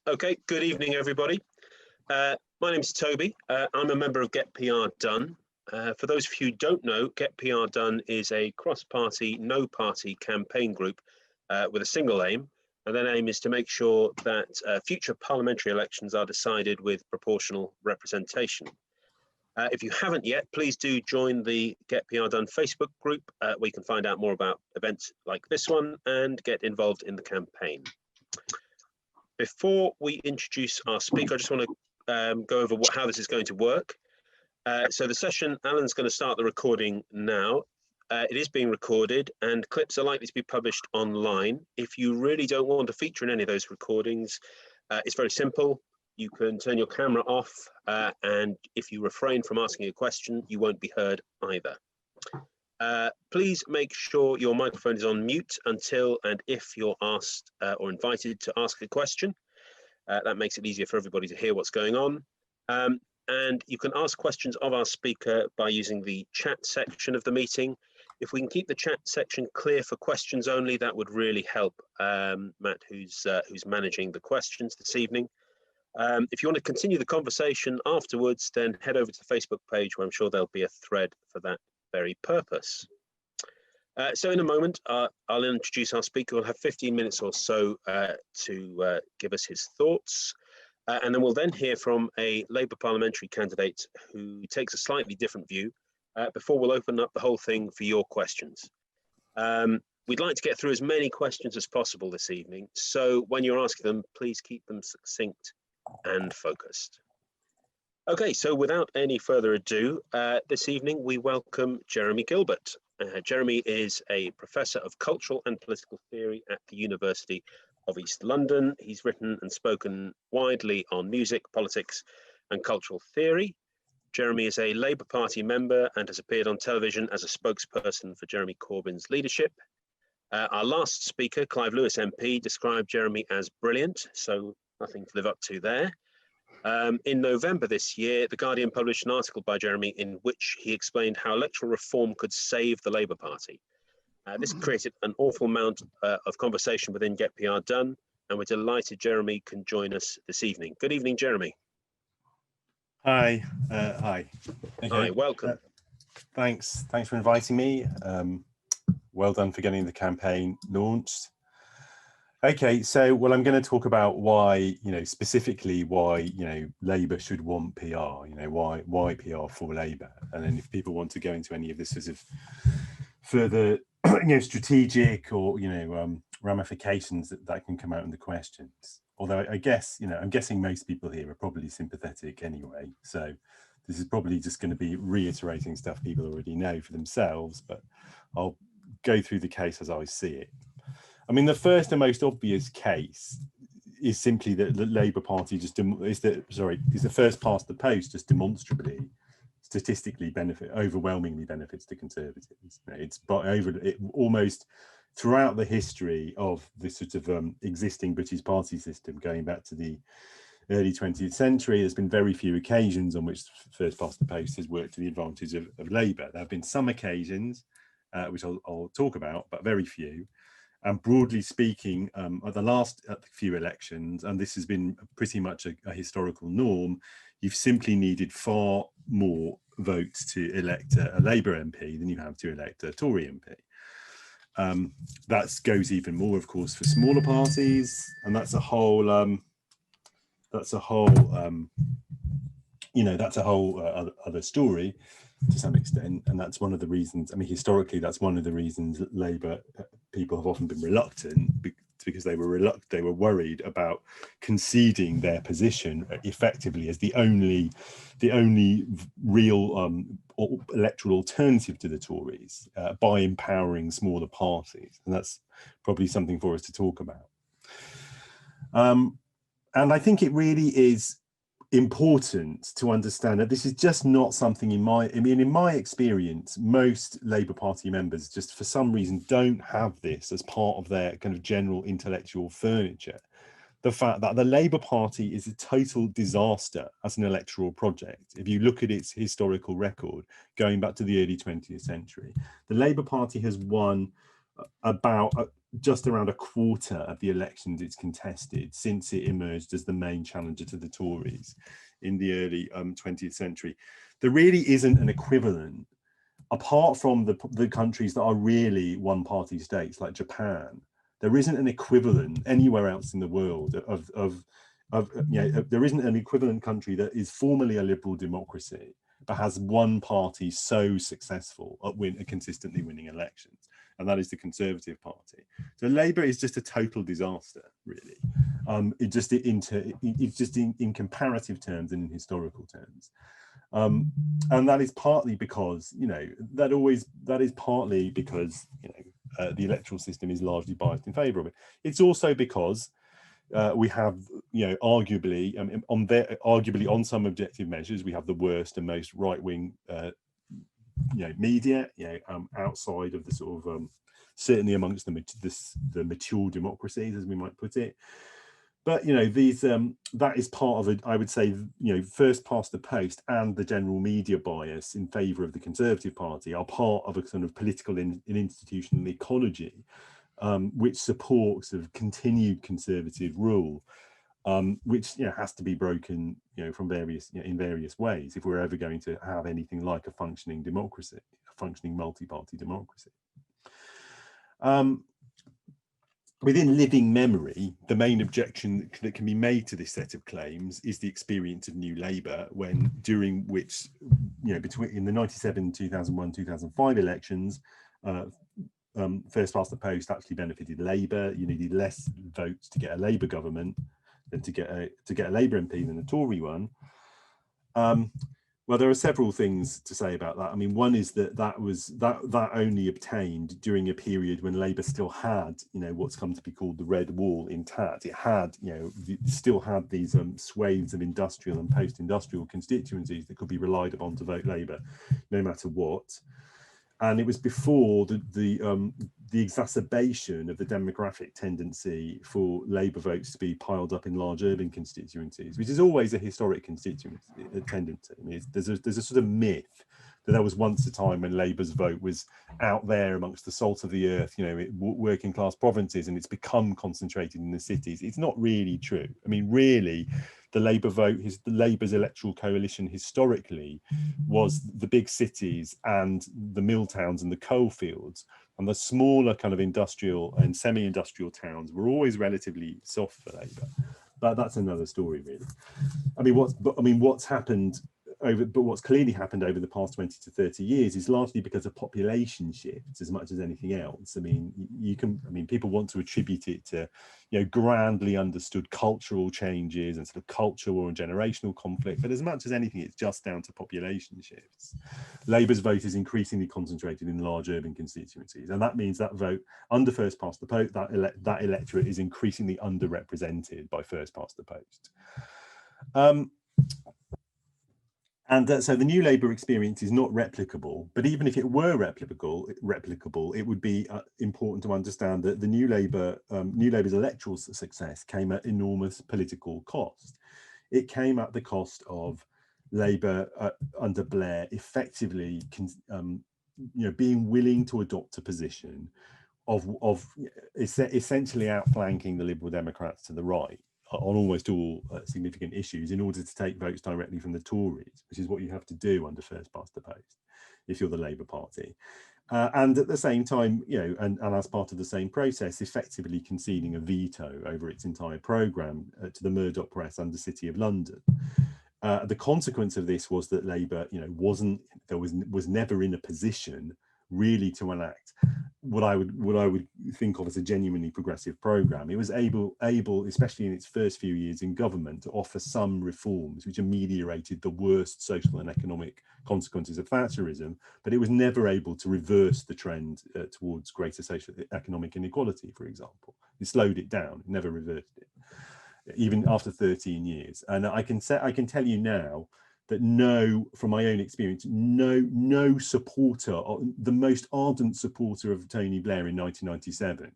Okay, good evening, everybody. My name is Toby. I'm a member of GetPRDone. For those of you who don't know, GetPRDone is a cross-party, no-party campaign group with a single aim, and that aim is to make sure that future parliamentary elections are decided with proportional representation. If you haven't yet, please do join the GetPRDone Facebook group where you can find out more about events like this one and get involved in the campaign. Before we introduce our speaker, I just want to go over how this is going to work. So the session, Alan's going to start the recording now. It is being recorded and clips are likely to be published online. If you really don't want to feature in any of those recordings, it's very simple. You can turn your camera off and if you refrain from asking a question, you won't be heard either. Please make sure your microphone is on mute until and if you're asked or invited to ask a question. That makes it easier for everybody to hear what's going on. And you can ask questions of our speaker by using the chat section of the meeting. If we can keep the chat section clear for questions only, that would really help Matt, who's managing the questions this evening. If you want to continue the conversation afterwards, then head over to the Facebook page where I'm sure there'll be a thread for that very purpose. So in a moment, I'll introduce our speaker. We'll have 15 minutes or so to give us his thoughts. And then we'll then hear from a Labour parliamentary candidate who takes a slightly different view before we'll open up the whole thing for your questions. We'd like to get through as many questions as possible this evening. So when you're asking them, please keep them succinct and focused. Okay, so without any further ado, this evening we welcome Jeremy Gilbert. Jeremy is a professor of cultural and political theory at the University of East London. He's written and spoken widely on music, politics and cultural theory. Jeremy is a Labour Party member and has appeared on television as a spokesperson for Jeremy Corbyn's leadership. Our last speaker, Clive Lewis MP, described Jeremy as brilliant, so nothing to live up to there. In November this year, The Guardian published an article by Jeremy in which he explained how electoral reform could save the Labour Party. This created an awful amount of conversation within GetPRDone, and we're delighted Jeremy can join us this evening. Good evening, Jeremy. Hi. Hi. Okay. Hi, welcome. Thanks for inviting me. Well done for getting the campaign launched. Okay, so well, I'm going to talk about why, specifically why, Labour should want PR, why PR for Labour. And then if people want to go into any of this sort of further, strategic or, ramifications that can come out in the questions. Although I guess, I'm guessing most people here are probably sympathetic anyway. So this is probably just going to be reiterating stuff people already know for themselves, but I'll go through the case as I see it. I mean, the first and most obvious case is simply that the Labour Party is the first past the post just demonstrably, statistically overwhelmingly benefits the Conservatives. It's almost throughout the history of this sort of existing British party system, going back to the early 20th century, there's been very few occasions on which first past the post has worked to the advantage of Labour. There have been some occasions, which I'll talk about, but very few. And broadly speaking, at the last few elections, and this has been pretty much a historical norm, you've simply needed far more votes to elect a Labour MP than you have to elect a Tory MP. That goes even more, of course, for smaller parties, and that's a whole other story to some extent, and that's one of the reasons. I mean, historically, that's one of the reasons that Labour people have often been reluctant, because they were worried about conceding their position effectively as the only real electoral alternative to the Tories by empowering smaller parties, and that's probably something for us to talk about. And I think it really is important to understand that this is just not something in my experience, most Labour Party members just for some reason don't have this as part of their kind of general intellectual furniture. The fact that the Labour Party is a total disaster as an electoral project. If you look at its historical record going back to the early 20th century, the Labour Party has won about just around a quarter of the elections it's contested since it emerged as the main challenger to the Tories in the early 20th century. There really isn't an equivalent, apart from the countries that are really one-party states like Japan. There isn't an equivalent anywhere else in the world there isn't an equivalent country that is formally a liberal democracy but has one party so successful at consistently winning elections, and that is the Conservative Party. So Labour is just a total disaster, really. It's just in comparative terms and in historical terms. And that is partly because, the electoral system is largely biased in favour of it. It's also because we have, arguably on some objective measures, we have the worst and most right-wing, media, outside of the sort of certainly amongst the mature democracies, as we might put it. But that is part of it. I would say, first past the post and the general media bias in favour of the Conservative Party are part of a sort of political and institutional ecology, which supports sort of continued conservative rule, which has to be broken, from in various ways if we're ever going to have anything like a functioning democracy, a functioning multi-party democracy. Within living memory, the main objection that can be made to this set of claims is the experience of New Labour, during which, in the 97, 2001, 2005 elections, first past the post actually benefited Labour. You needed less votes to get a Labour government than to get a Labour MP than a Tory one. Well, there are several things to say about that. I mean, one is that only obtained during a period when Labour still had, what's come to be called the Red Wall intact. It had, still had these swathes of industrial and post-industrial constituencies that could be relied upon to vote Labour, no matter what. And it was before the exacerbation of the demographic tendency for Labour votes to be piled up in large urban constituencies, which is always a historic tendency. I mean, there's a sort of myth that there was once a time when Labour's vote was out there amongst the salt of the earth, working class provinces, and it's become concentrated in the cities. It's not really true. I mean, really, the Labour vote, Labour's electoral coalition historically was the big cities and the mill towns and the coal fields, and the smaller kind of industrial and semi-industrial towns were always relatively soft for Labour. But that's another story, really. What's happened what's clearly happened over the past 20 to 30 years is largely because of population shifts as much as anything else. I mean, people want to attribute it to, grandly understood cultural changes and sort of cultural and generational conflict, but as much as anything, it's just down to population shifts. Labour's vote is increasingly concentrated in large urban constituencies, and that means that vote under first past the post, that electorate is increasingly underrepresented by first past the post. So the New Labour experience is not replicable, but even if it were replicable, it would be important to understand that the New Labour's electoral success came at enormous political cost. It came at the cost of Labour under Blair effectively, being willing to adopt a position of essentially outflanking the Liberal Democrats to the right on almost all significant issues in order to take votes directly from the Tories, which is what you have to do under first past the post if you're the Labour Party. And at the same time, and as part of the same process, effectively conceding a veto over its entire programme to the Murdoch press and the City of London. The consequence of this was that Labour, was never in a position really to enact what I would think of as a genuinely progressive programme. It was able, especially in its first few years in government, to offer some reforms which ameliorated the worst social and economic consequences of Thatcherism, but it was never able to reverse the trend towards greater social economic inequality, for example. It slowed it down, it never reversed it, even after 13 years. And I can tell you now that from my own experience, no supporter, the most ardent supporter of Tony Blair in 1997,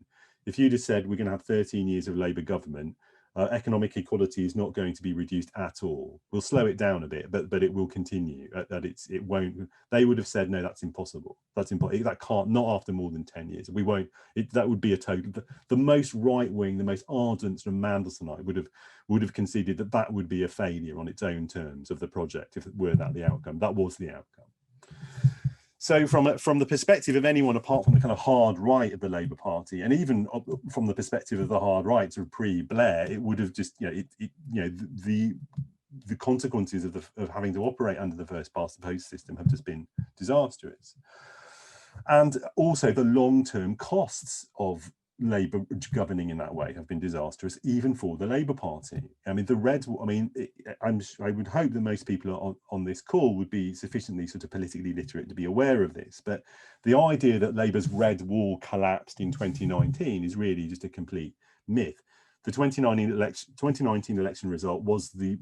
if you'd have said we're going to have 13 years of Labour government, Economic equality is not going to be reduced at all. We'll slow it down a bit, but it will continue. It won't. They would have said no, that's impossible. That's impossible. That can't. Not after more than 10 years. We won't. That would be a total. The most right wing, the most ardent sort of Mandelsonite would have conceded that that would be a failure on its own terms of the project if it were that the outcome. That was the outcome. So from the perspective of anyone apart from the kind of hard right of the Labour Party, and even from the perspective of the hard right sort of pre-Blair, it would have just, the consequences of having to operate under the first past the post system have just been disastrous. And also the long-term costs of Labour governing in that way have been disastrous, even for the Labour Party. I mean, I would hope that most people on this call would be sufficiently sort of politically literate to be aware of this. But the idea that Labour's red wall collapsed in 2019 is really just a complete myth. The 2019 election result was the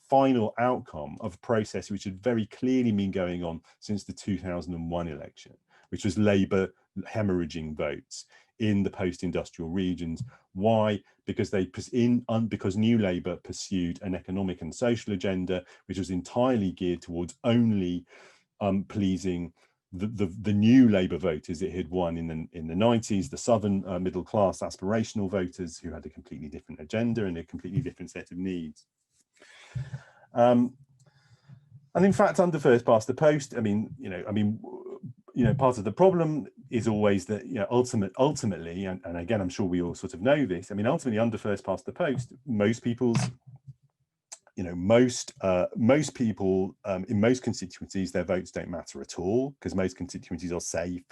final outcome of a process which had very clearly been going on since the 2001 election, which was Labour hemorrhaging votes in the post-industrial regions. Why? Because because New Labour pursued an economic and social agenda which was entirely geared towards only pleasing the new Labour voters it had won in the 90s, the southern middle class aspirational voters who had a completely different agenda and a completely different set of needs. And in fact, under first past the post, part of the problem is always that, ultimately, and again, I'm sure we all sort of know this. I mean, ultimately, under first past the post, most people's, most people in most constituencies, their votes don't matter at all because most constituencies are safe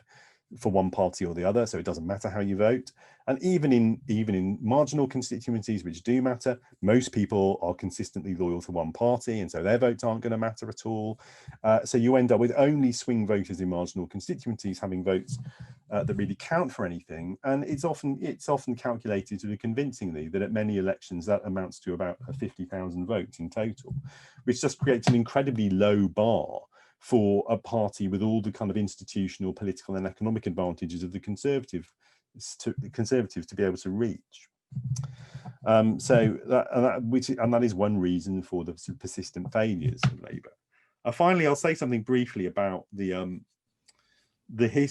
for one party or the other, so it doesn't matter how you vote. And even in marginal constituencies which do matter, most people are consistently loyal to one party, and so their votes aren't going to matter at all. So you end up with only swing voters in marginal constituencies having votes that really count for anything. And it's often calculated sort of convincingly that at many elections that amounts to about 50,000 votes in total, which just creates an incredibly low bar for a party with all the kind of institutional, political and economic advantages of the Conservatives to be able to reach. That is one reason for the sort of persistent failures of Labour. Finally, I'll say something briefly about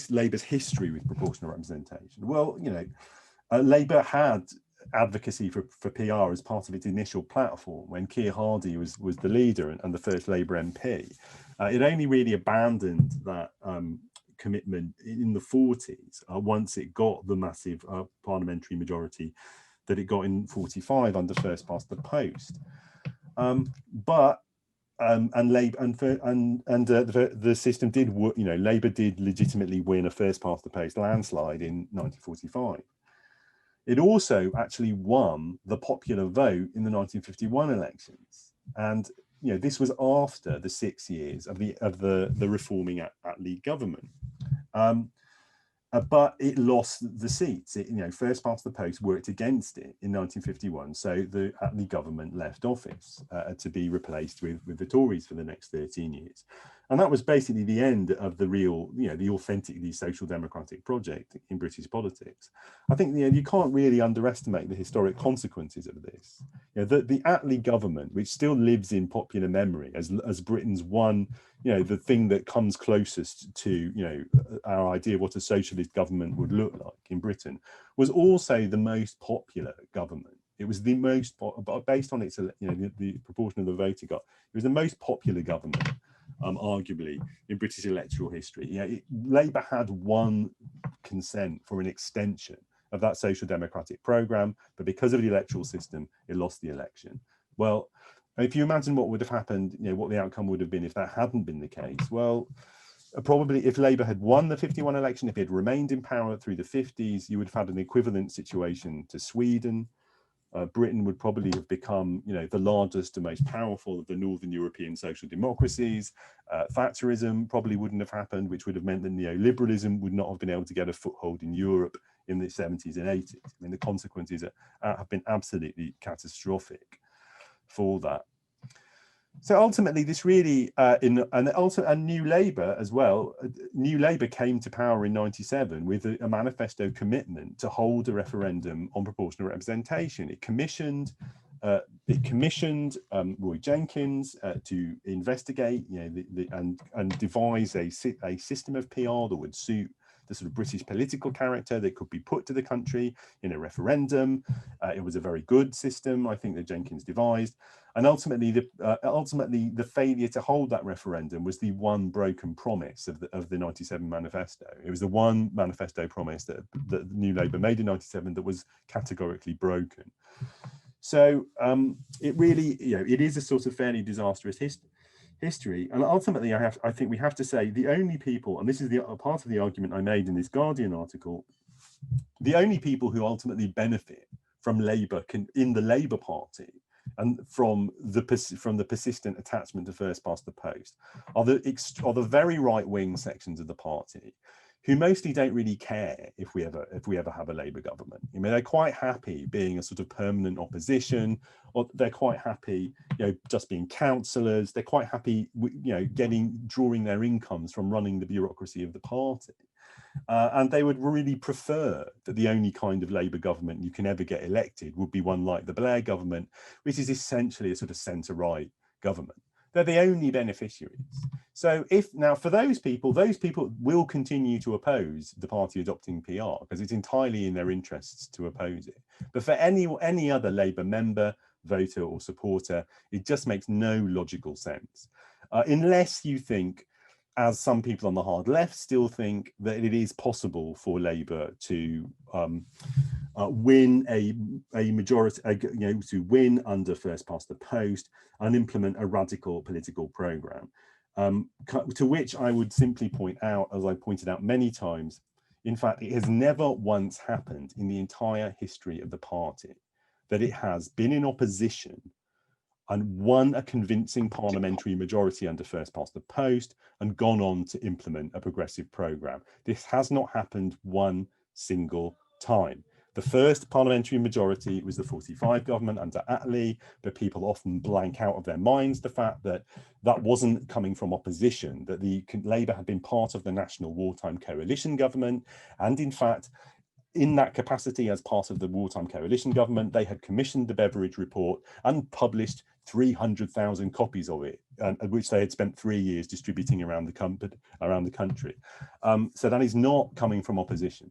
Labour's history with proportional representation. Well, Labour had advocacy for PR as part of its initial platform when Keir Hardie was the leader and the first Labour MP. It only really abandoned that commitment in the 40s once it got the massive parliamentary majority that it got in 45 under first past the post. The system did work. Labour did legitimately win a first past the post landslide in 1945. It also actually won the popular vote in the 1951 elections, and this was after the 6 years of the reforming Attlee government. But it lost the seats. First past the post worked against it in 1951, so the Attlee government left office to be replaced with the Tories for the next 13 years. And that was basically the end of the real, the authentically social democratic project in British politics. I think you can't really underestimate the historic consequences of this. The Attlee government, which still lives in popular memory as Britain's one, the thing that comes closest to our idea of what a socialist government would look like in Britain, was also the most popular government. It was the most, based on its, the proportion of the vote it got, it was the most popular government, arguably, in British electoral history. Labour had won consent for an extension of that social democratic programme, but because of the electoral system, it lost the election. Well, if you imagine what would have happened, what the outcome would have been if that hadn't been the case, well, probably if Labour had won the 51 election, if it had remained in power through the 50s, you would have had an equivalent situation to Sweden. Britain would probably have become, the largest and most powerful of the Northern European social democracies. Thatcherism probably wouldn't have happened, which would have meant that neoliberalism would not have been able to get a foothold in Europe in the 70s and 80s. I mean, the consequences have been absolutely catastrophic for that. So ultimately, this really, and New Labour as well. New Labour came to power in '97 with a manifesto commitment to hold a referendum on proportional representation. It commissioned Roy Jenkins to investigate, and devise a system of PR that would suit the sort of British political character that could be put to the country in a referendum. It was a very good system, I think, that Jenkins devised. And ultimately, the failure to hold that referendum was the one broken promise of the '97 manifesto. It was the one manifesto promise that New Labour made in '97 that was categorically broken. So it really, it is a sort of fairly disastrous history. And ultimately, I think we have to say the only people, and this is the part of the argument I made in this Guardian article, the only people who ultimately benefit from Labour in the Labour Party and from the persistent attachment to first past the post are the very right-wing sections of the party, who mostly don't really care if we ever have a Labour government. I mean, they're quite happy being a sort of permanent opposition, or they're quite happy, just being councillors. They're quite happy, drawing their incomes from running the bureaucracy of the party. And they would really prefer that the only kind of Labour government you can ever get elected would be one like the Blair government, which is essentially a sort of centre-right government. They're the only beneficiaries. So for those people will continue to oppose the party adopting PR because it's entirely in their interests to oppose it. But for any other Labour member, voter or supporter, it just makes no logical sense. Unless you think, as some people on the hard left still think, that it is possible for Labour to win a majority, to win under first past the post and implement a radical political programme. To which I would simply point out, as I pointed out many times, in fact, it has never once happened in the entire history of the party that it has been in opposition and won a convincing parliamentary majority under first past the post and gone on to implement a progressive programme. This has not happened one single time. The first parliamentary majority was the 45 government under Attlee, but people often blank out of their minds the fact that that wasn't coming from opposition, that Labour had been part of the National Wartime Coalition government, and in fact, in that capacity as part of the Wartime Coalition government, they had commissioned the Beveridge Report and published 300,000 copies of it, which they had spent 3 years distributing around the country. So that is not coming from opposition.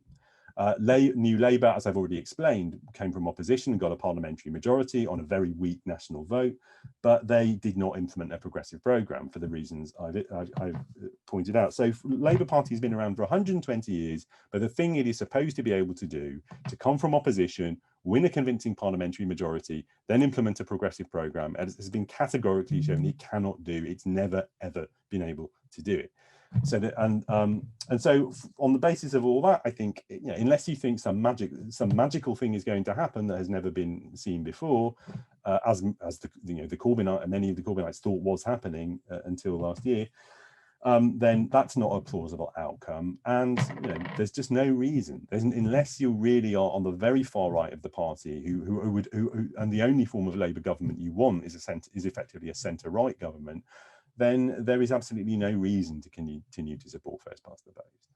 New Labour, as I've already explained, came from opposition and got a parliamentary majority on a very weak national vote, but they did not implement a progressive programme for the reasons I've pointed out. So Labour Party has been around for 120 years, but the thing it is supposed to be able to do, to come from opposition, win a convincing parliamentary majority, then implement a progressive programme, as has been categorically shown it cannot do. It's never, ever been able to do it. So and so on the basis of all that, I think, unless you think some magical thing is going to happen that has never been seen before, as the Corbynite, many of the Corbynites thought was happening until last year, then that's not a plausible outcome. And there's just no reason, unless you really are on the very far right of the party, who and the only form of Labour government you want is effectively a centre-right government, then there is absolutely no reason to continue to support first past the post.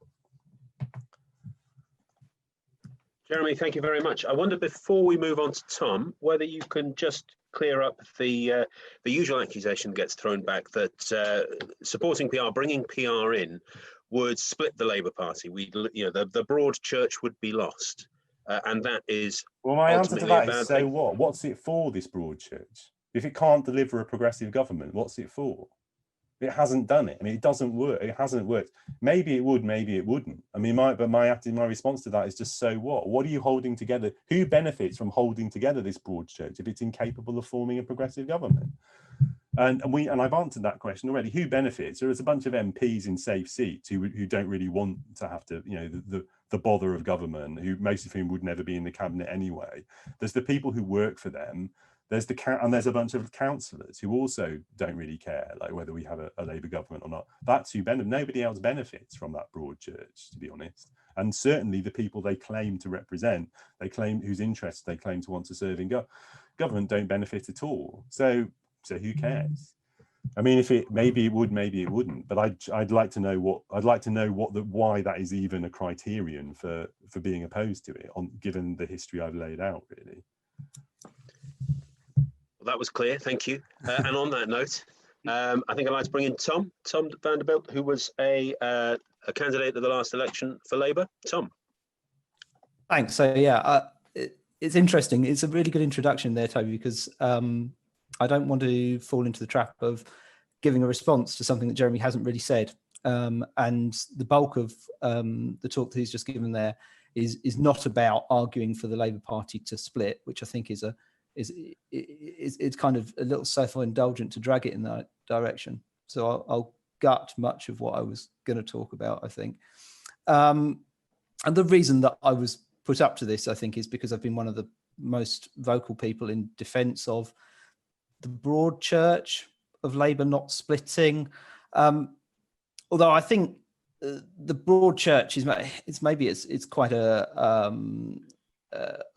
Jeremy, thank you very much. I wonder, before we move on to Tom, whether you can just clear up the usual accusation that gets thrown back that supporting PR, bringing PR in, would split the Labour Party. The broad church would be lost, and that is. Well, my answer to that is, so what? What's it for, this broad church? If it can't deliver a progressive government, what's it for? It hasn't done it. I mean, it doesn't work. It hasn't worked. Maybe it would, maybe it wouldn't. I mean, my response to that is just, so what? What are you holding together? Who benefits from holding together this broad church if it's incapable of forming a progressive government? And I've answered that question already. Who benefits? There's a bunch of MPs in safe seats who don't really want to have to, the bother of government, most of whom would never be in the cabinet anyway. There's the people who work for them. There's a bunch of councillors who also don't really care, like whether we have a Labour government or not. That's who benefits. Nobody else benefits from that broad church, to be honest. And certainly the people they claim to represent, whose interests they claim to want to serve in government, don't benefit at all. So who cares? I mean, if it maybe it would, maybe it wouldn't. But I'd like to know why that is even a criterion for being opposed to it, given the history I've laid out, really. Well, that was clear. Thank you. And on that note, I think I'd like to bring in Tom Vanderbilt, who was a candidate at the last election for Labour. Tom. Thanks. So yeah, it's interesting. It's a really good introduction there, Toby, because I don't want to fall into the trap of giving a response to something that Jeremy hasn't really said. And the bulk of the talk that he's just given there is not about arguing for the Labour Party to split, which I think is it's kind of a little self-indulgent to drag it in that direction. So I'll gut much of what I was going to talk about, I think. And the reason that I was put up to this, I think, is because I've been one of the most vocal people in defence of the broad church of Labour not splitting. Although I think the broad church is it's quite a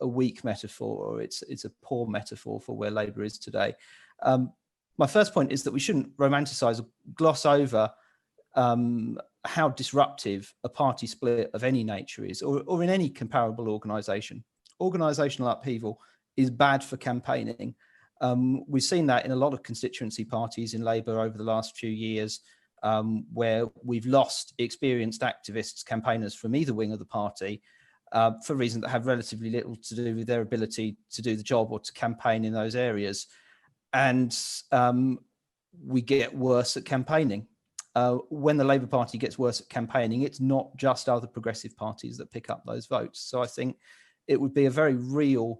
weak metaphor, or it's a poor metaphor for where Labour is today. My first point is that we shouldn't romanticize or gloss over how disruptive a party split of any nature is, or in any comparable organisation. Organisational upheaval is bad for campaigning. We've seen that in a lot of constituency parties in Labour over the last few years, where we've lost experienced activists, campaigners from either wing of the party for reasons that have relatively little to do with their ability to do the job or to campaign in those areas. And we get worse at campaigning. When the Labour Party gets worse at campaigning, it's not just other progressive parties that pick up those votes. So I think it would be a very real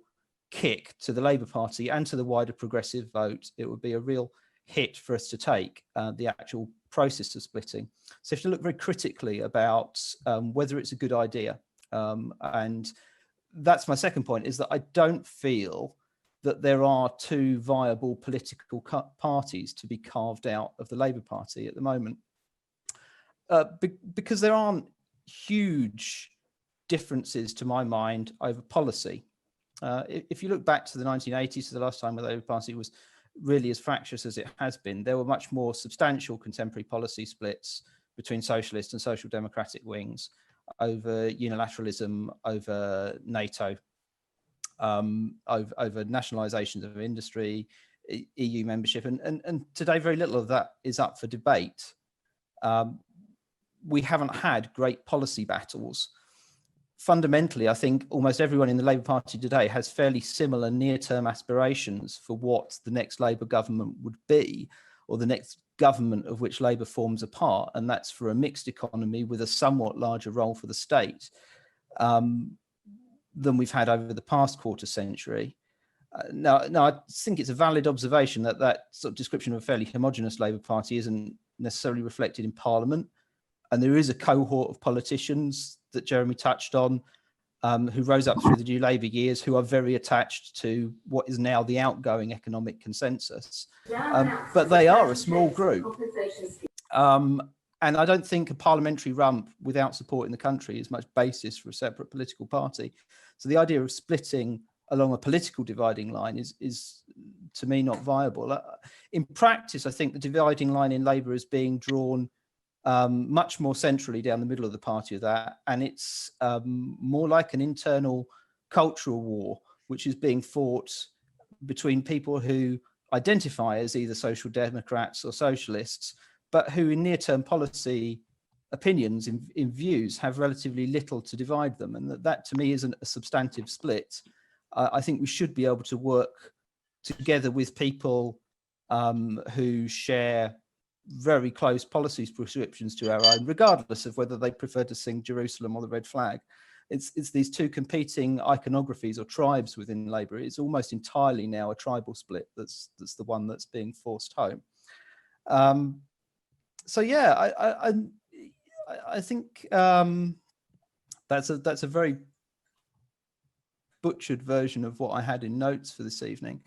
kick to the Labour Party and to the wider progressive vote. It would be a real hit for us to take the actual process of splitting. So if you look very critically about whether it's a good idea, and that's my second point, is that I don't feel that there are two viable political parties to be carved out of the Labour Party at the moment, because there aren't huge differences, to my mind, over policy. If you look back to the 1980s, to the last time the Labour Party was really as fractious as it has been, there were much more substantial contemporary policy splits between socialist and social democratic wings over unilateralism, over NATO, over nationalisations of industry, EU membership, and today very little of that is up for debate. We haven't had great policy battles. Fundamentally, I think almost everyone in the Labour Party today has fairly similar near-term aspirations for what the next Labour government would be, or the next government of which Labour forms a part, and that's for a mixed economy with a somewhat larger role for the state than we've had over the past quarter century. Now, I think it's a valid observation that that sort of description of a fairly homogenous Labour Party isn't necessarily reflected in Parliament. And there is a cohort of politicians that Jeremy touched on who rose up through the New Labour years who are very attached to what is now the outgoing economic consensus. But they are a small group. And I don't think a parliamentary rump without support in the country is much basis for a separate political party. So the idea of splitting along a political dividing line is to me, not viable. In practice, I think the dividing line in Labour is being drawn much more centrally down the middle of the party of that. And it's more like an internal cultural war, which is being fought between people who identify as either social democrats or socialists, but who in near-term policy opinions, in views, have relatively little to divide them. And that to me isn't a substantive split. I think we should be able to work together with people who share very close policy prescriptions to our own, regardless of whether they prefer to sing Jerusalem or the red flag. It's these two competing iconographies or tribes within Labour. It's almost entirely now a tribal split that's the one that's being forced home. So yeah, I think that's a very butchered version of what I had in notes for this evening.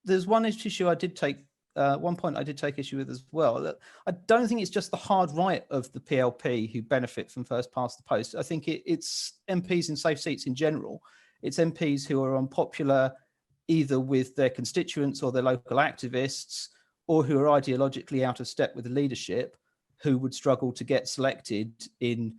There's one issue I did take. One point I did take issue with as well. I don't think it's just the hard right of the PLP who benefit from first past the post. I think it's MPs in safe seats in general. It's MPs who are unpopular either with their constituents or their local activists, or who are ideologically out of step with the leadership, who would struggle to get selected in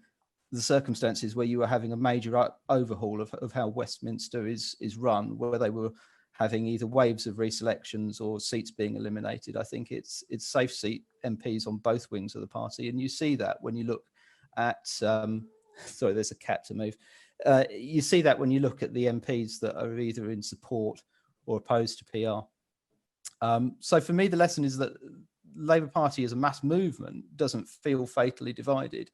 the circumstances where you were having a major overhaul of how Westminster is run, where they were having either waves of reselections or seats being eliminated. I think it's safe seat MPs on both wings of the party, and you see that when you look at sorry, there's a cat to move. You see that when you look at the MPs that are either in support or opposed to PR. So for me, the lesson is that Labour Party as a mass movement doesn't feel fatally divided.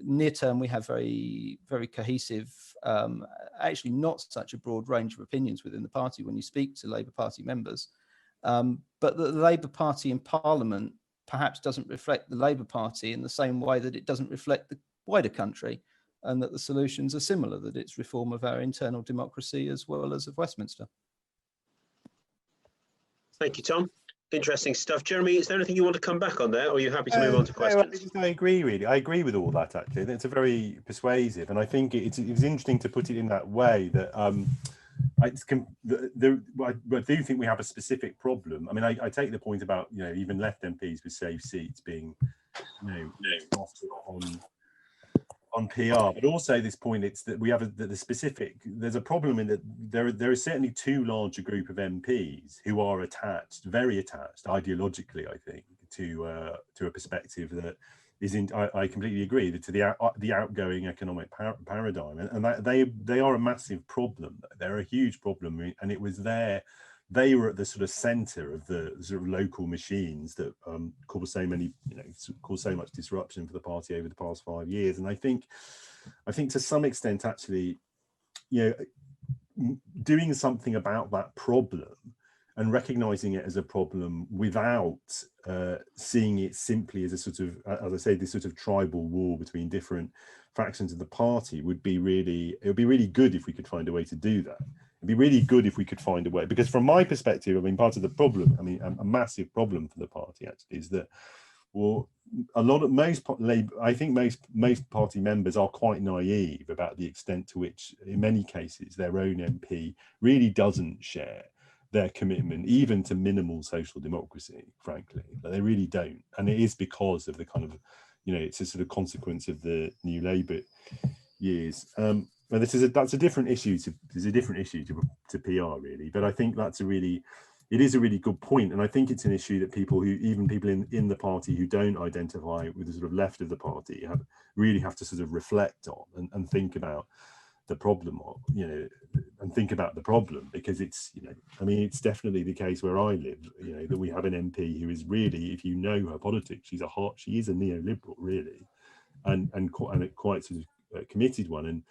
Near term, we have very, very cohesive, actually not such a broad range of opinions within the party when you speak to Labour Party members. But the Labour Party in Parliament perhaps doesn't reflect the Labour Party in the same way that it doesn't reflect the wider country, and that the solutions are similar, that it's reform of our internal democracy as well as of Westminster. Thank you, Tom. Interesting stuff. Jeremy, is there anything you want to come back on there, or are you happy to move on to questions? I agree, really. I agree with all that, actually. It's a very persuasive, and I think it's interesting to put it in that way that I do think we have a specific problem. I mean, I take the point about, even left MPs with safe seats being, on PR, but also this point, it's that we have there's a problem in that there is certainly too large a group of MPs who are very attached ideologically, I think, to a perspective that is I completely agree that to the outgoing economic paradigm, and that they are a massive problem. They're a huge problem, and it was they were at the sort of center of the sort of local machines that caused so much disruption for the party over the past 5 years. And I think to some extent, actually, doing something about that problem and recognizing it as a problem without seeing it simply as a sort of, as I say, this sort of tribal war between different factions of the party it would be really good if we could find a way to do that. It'd be really good if we could find a way, because from my perspective, I mean, part of the problem, I mean, a massive problem for the party actually is that, well, I think most party members are quite naive about the extent to which, in many cases, their own MP really doesn't share their commitment even to minimal social democracy, frankly. They really don't. And it is because of the kind of, it's a sort of consequence of the New Labour years. But that's a different issue to PR, really. But I think it is a really good point, and I think it's an issue that people in the party who don't identify with the sort of left of the party really have to sort of reflect on and think about the problem, because it's it's definitely the case where I live, that we have an MP who is really, if you know her politics, she is a neoliberal, really, and quite sort of committed one,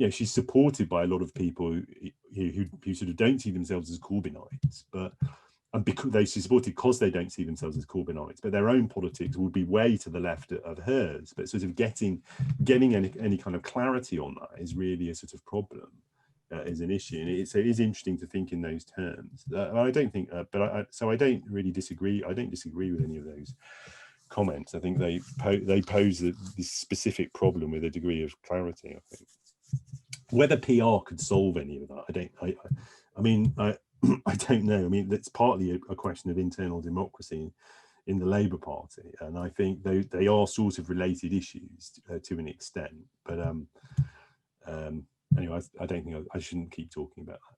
and she's supported by a lot of people who sort of don't see themselves as Corbynites, she's supported because they don't see themselves as Corbynites, but their own politics would be way to the left of hers. But sort of getting any kind of clarity on that is really a sort of problem, is an issue, and it is interesting to think in those terms. I don't think, so I don't really disagree. I don't disagree with any of those comments. I think they pose this specific problem with a degree of clarity. I think whether PR could solve any of that, I don't know. I mean, that's partly a question of internal democracy in the Labour Party, and I think they are sort of related issues to an extent. But anyway, I don't think I shouldn't keep talking about that.